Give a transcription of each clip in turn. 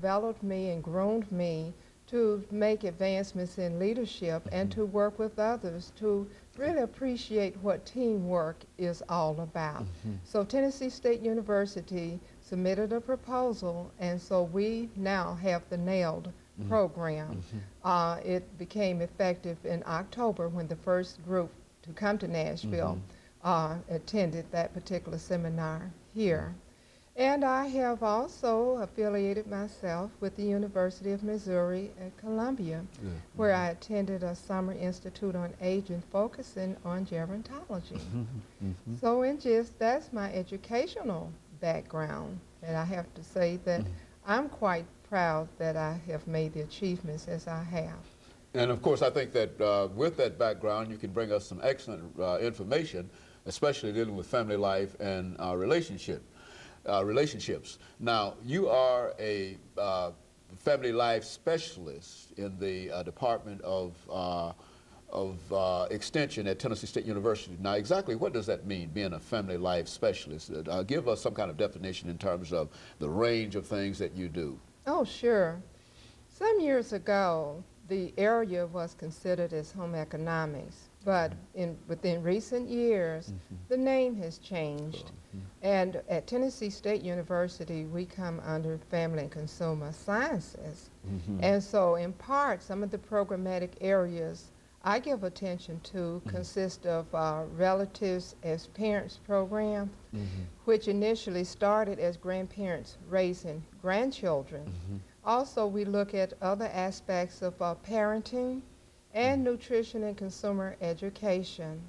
developed me and groomed me to make advancements in leadership and to work with others to really appreciate what teamwork is all about. So Tennessee State University submitted a proposal, and so we now have the NAILED program. It became effective in October when the first group to come to Nashville attended that particular seminar here. And I have also affiliated myself with the University of Missouri at Columbia, where I attended a summer institute on aging focusing on gerontology. So that's my educational background, and I have to say that I'm quite proud that I have made the achievements as I have. And of course, I think that with that background, you can bring us some excellent information, especially dealing with family life and relationships. Now, you are a family life specialist in the Department of Extension at Tennessee State University. Now, exactly what does that mean, being a family life specialist? Give us some kind of definition in terms of the range of things that you do. Oh, sure. Some years ago, the area was considered as home economics, but within recent years, the name has changed. And at Tennessee State University, we come under Family and Consumer Sciences. And so, in part, some of the programmatic areas I give attention to consist of Relatives as Parents program, which initially started as grandparents raising grandchildren. Also, we look at other aspects of parenting and nutrition and consumer education.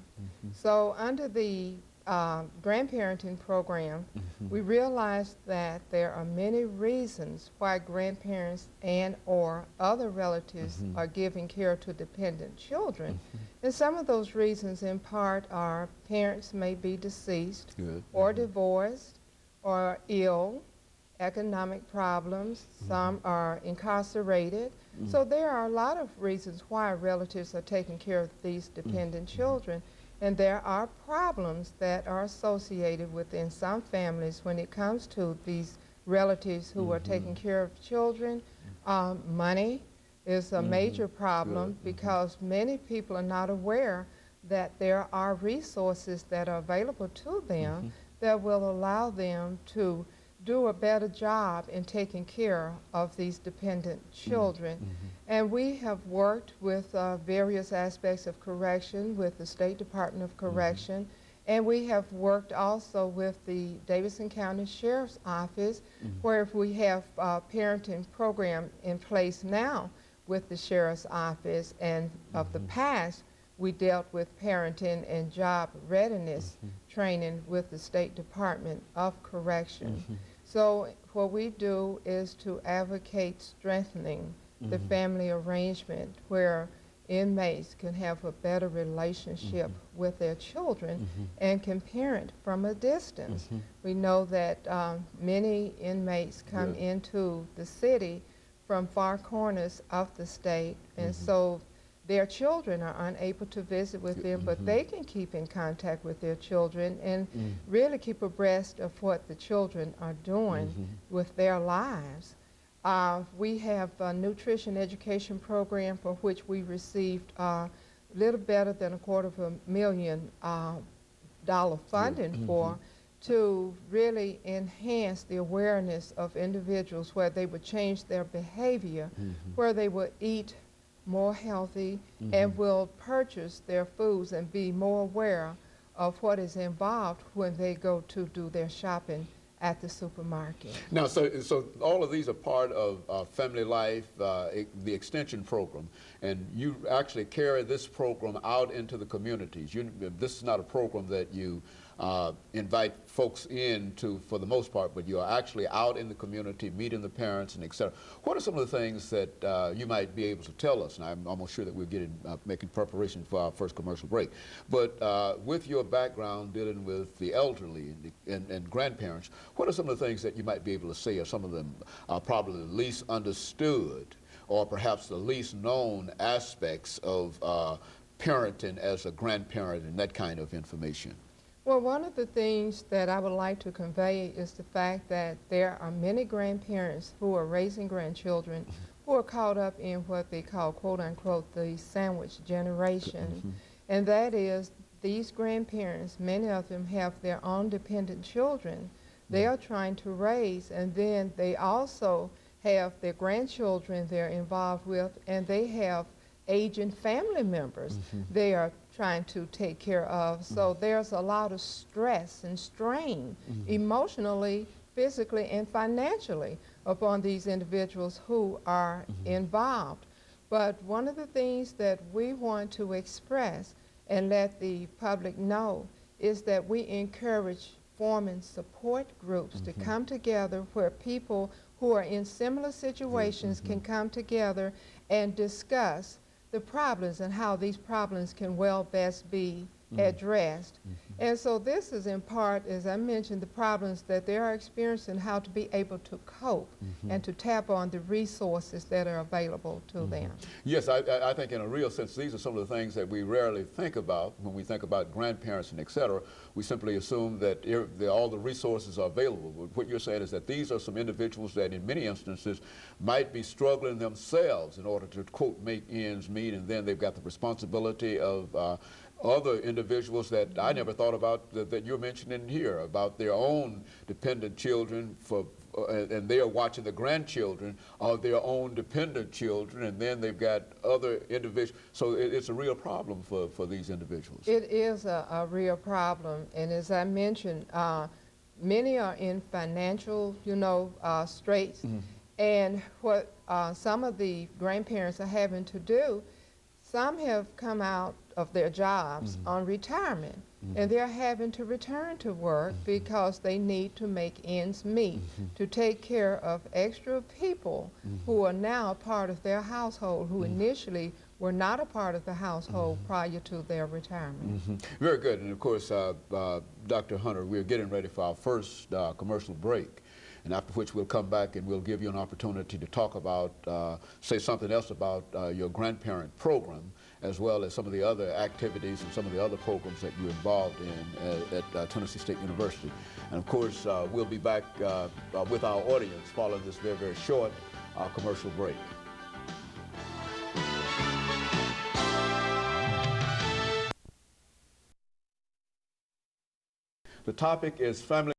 So under the grandparenting program, we realized that there are many reasons why grandparents and or other relatives are giving care to dependent children. And some of those reasons in part are parents may be deceased or divorced or ill, economic problems, some are incarcerated. So there are a lot of reasons why relatives are taking care of these dependent children. And there are problems that are associated within some families when it comes to these relatives who are taking care of children. Money is a major problem because many people are not aware that there are resources that are available to them that will allow them to do a better job in taking care of these dependent children. And we have worked with various aspects of correction with the State Department of Correction, and we have worked also with the Davidson County Sheriff's Office, where we have a parenting program in place now with the Sheriff's Office, and of the past, we dealt with parenting and job readiness training with the State Department of Correction. So what we do is to advocate strengthening the family arrangement where inmates can have a better relationship with their children and can parent from a distance. We know that many inmates come into the city from far corners of the state, and so their children are unable to visit with them, but they can keep in contact with their children and really keep abreast of what the children are doing with their lives. We have a nutrition education program for which we received a little better than $250,000 funding for, to really enhance the awareness of individuals where they would change their behavior, where they would eat more healthy and will purchase their foods and be more aware of what is involved when they go to do their shopping at the supermarket. Now, so all of these are part of Family Life, the extension program, and you actually carry this program out into the communities. This is not a program that you invite folks in to, for the most part, but you are actually out in the community, meeting the parents and et cetera. What are some of the things that you might be able to tell us? And I'm almost sure that we're making preparation for our first commercial break. But with your background dealing with the elderly and grandparents, what are some of the things that you might be able to say are some of them probably the least understood or perhaps the least known aspects of parenting as a grandparent and that kind of information? Well, one of the things that I would like to convey is the fact that there are many grandparents who are raising grandchildren who are caught up in what they call, quote unquote, the sandwich generation. And that is, these grandparents, many of them have their own dependent children they are trying to raise, and then they also have their grandchildren they're involved with, and they have aging family members they are trying to take care of. So there's a lot of stress and strain emotionally, physically, and financially upon these individuals who are involved. But one of the things that we want to express and let the public know is that we encourage forming support groups to come together where people who are in similar situations can come together and discuss the problems and how these problems can well best be addressed. And so this is in part, as I mentioned, the problems that they are experiencing, how to be able to cope and to tap on the resources that are available to them. Yes, I think in a real sense, these are some of the things that we rarely think about when we think about grandparents and et cetera. We simply assume that all the resources are available. But what you're saying is that these are some individuals that in many instances might be struggling themselves in order to, quote, make ends meet, and then they've got the responsibility of other individuals that I never thought about that you're mentioning here, about their own dependent children, and they are watching the grandchildren of their own dependent children, and then they've got other individuals. So it's a real problem for these individuals. It is a real problem, and as I mentioned, many are in financial, straits, and what some of the grandparents are having to do, some have come out of their jobs on retirement, and they're having to return to work because they need to make ends meet to take care of extra people who are now a part of their household, who initially were not a part of the household prior to their retirement. Very good. And of course, Dr. Hunter, we're getting ready for our first commercial break. And after which we'll come back and we'll give you an opportunity to talk about, say something else about your grandparent program, as well as some of the other activities and some of the other programs that you're involved in at Tennessee State University. And of course, we'll be back with our audience following this very, very short commercial break. The topic is family